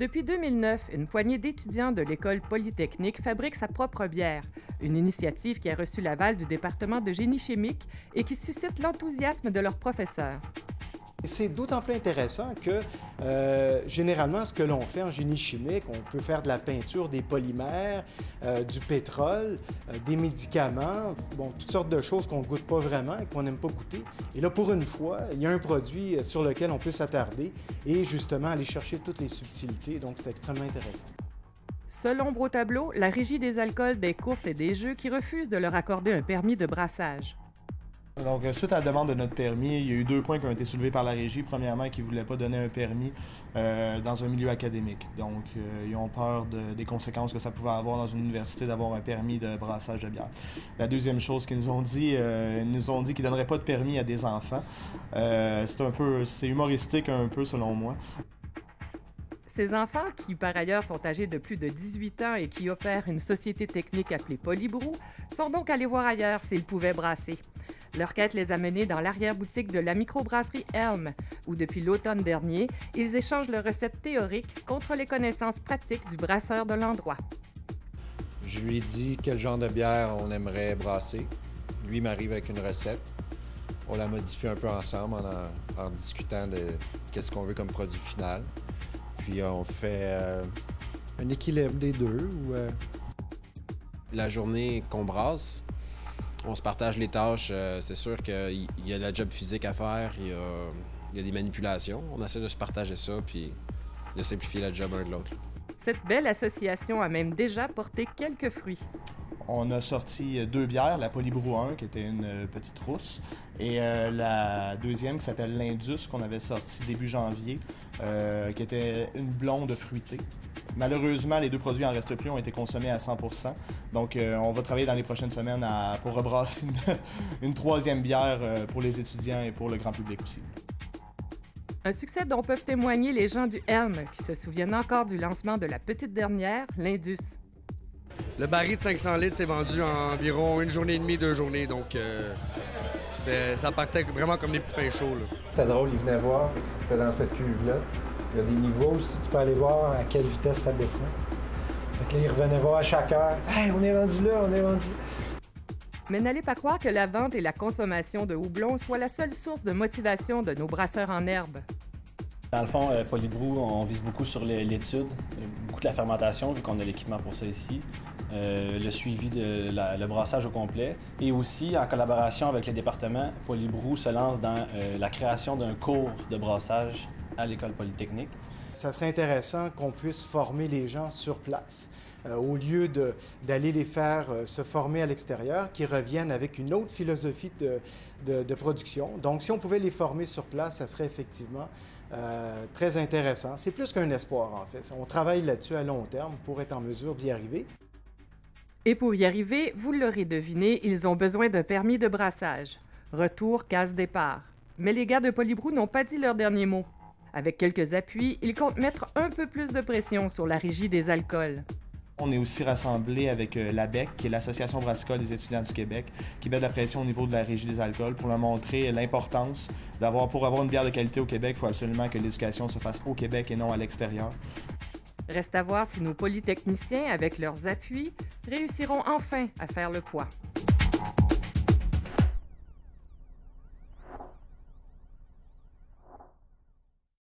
Depuis 2009, une poignée d'étudiants de l'École polytechnique fabrique sa propre bière, une initiative qui a reçu l'aval du département de génie chimique et qui suscite l'enthousiasme de leurs professeurs. C'est d'autant plus intéressant que, généralement, ce que l'on fait en génie chimique, on peut faire de la peinture, des polymères, du pétrole, des médicaments, bon, toutes sortes de choses qu'on ne goûte pas vraiment et qu'on n'aime pas goûter. Et là, pour une fois, il y a un produit sur lequel on peut s'attarder et justement aller chercher toutes les subtilités, donc c'est extrêmement intéressant. Seule ombre au tableau, la Régie des alcools, des courses et des jeux qui refuse de leur accorder un permis de brassage. Donc, suite à la demande de notre permis, il y a eu 2 points qui ont été soulevés par la Régie. Premièrement, qu'ils ne voulaient pas donner un permis dans un milieu académique. Donc, ils ont peur des conséquences que ça pouvait avoir dans une université d'avoir un permis de brassage de bière. La deuxième chose qu'ils nous ont dit, qu'ils ne donneraient pas de permis à des enfants. C'est humoristique un peu, selon moi. Ces enfants, qui par ailleurs sont âgés de plus de 18 ans et qui opèrent une société technique appelée Polybrou, sont donc allés voir ailleurs s'ils pouvaient brasser. Leur quête les a menés dans l'arrière-boutique de la microbrasserie Elm, où depuis l'automne dernier, ils échangent leurs recettes théoriques contre les connaissances pratiques du brasseur de l'endroit. Je lui ai dit quel genre de bière on aimerait brasser. Lui m'arrive avec une recette. On la modifie un peu ensemble en discutant de qu'est-ce qu'on veut comme produit final. Puis on fait un équilibre des deux. La journée qu'on brasse, on se partage les tâches. C'est sûr qu'il y a la job physique à faire, il y a des manipulations. On essaie de se partager ça puis de simplifier la job un de l'autre. Cette belle association a même déjà porté quelques fruits. On a sorti 2 bières, la Polybrou 1, qui était une petite rousse, et la deuxième, qui s'appelle l'Indus, qu'on avait sorti début janvier, qui était une blonde fruitée. Malheureusement, les 2 produits en reste plus ont été consommés à 100%. Donc, on va travailler dans les prochaines semaines pour rebrasser une 3e bière pour les étudiants et pour le grand public aussi. Un succès dont peuvent témoigner les gens du Elm, qui se souviennent encore du lancement de la petite dernière, l'Indus. Le baril de 500 litres s'est vendu en environ 1 journée et demie, 2 journées, donc ça partait vraiment comme des petits pains chauds. C'était drôle, ils venaient voir, c'était dans cette cuve-là. Il y a des niveaux aussi, tu peux aller voir à quelle vitesse ça descend. Fait que là, ils revenaient voir à chaque heure. « Hey, on est rendu là, on est rendu là. » Mais n'allez pas croire que la vente et la consommation de houblon soient la seule source de motivation de nos brasseurs en herbe. Dans le fond, Polybrou, on vise beaucoup sur l'étude, beaucoup de la fermentation, vu qu'on a l'équipement pour ça ici, le suivi le brassage au complet, et aussi, en collaboration avec les départements, Polybrou se lance dans la création d'un cours de brassage à l'École polytechnique. Ça serait intéressant qu'on puisse former les gens sur place, au lieu d'aller les faire se former à l'extérieur, qu'ils reviennent avec une autre philosophie de production. Donc, si on pouvait les former sur place, ça serait effectivement très intéressant. C'est plus qu'un espoir, en fait. On travaille là-dessus à long terme pour être en mesure d'y arriver. Et pour y arriver, vous l'aurez deviné, ils ont besoin d'un permis de brassage. Retour, case-départ. Mais les gars de Polybrou n'ont pas dit leur dernier mot. Avec quelques appuis, ils comptent mettre un peu plus de pression sur la Régie des alcools. On est aussi rassemblés avec l'ABEC, qui est l'Association brassicole des étudiants du Québec, qui met de la pression au niveau de la Régie des alcools pour leur montrer l'importance pour avoir une bière de qualité au Québec, il faut absolument que l'éducation se fasse au Québec et non à l'extérieur. Reste à voir si nos polytechniciens, avec leurs appuis, réussiront enfin à faire le poids.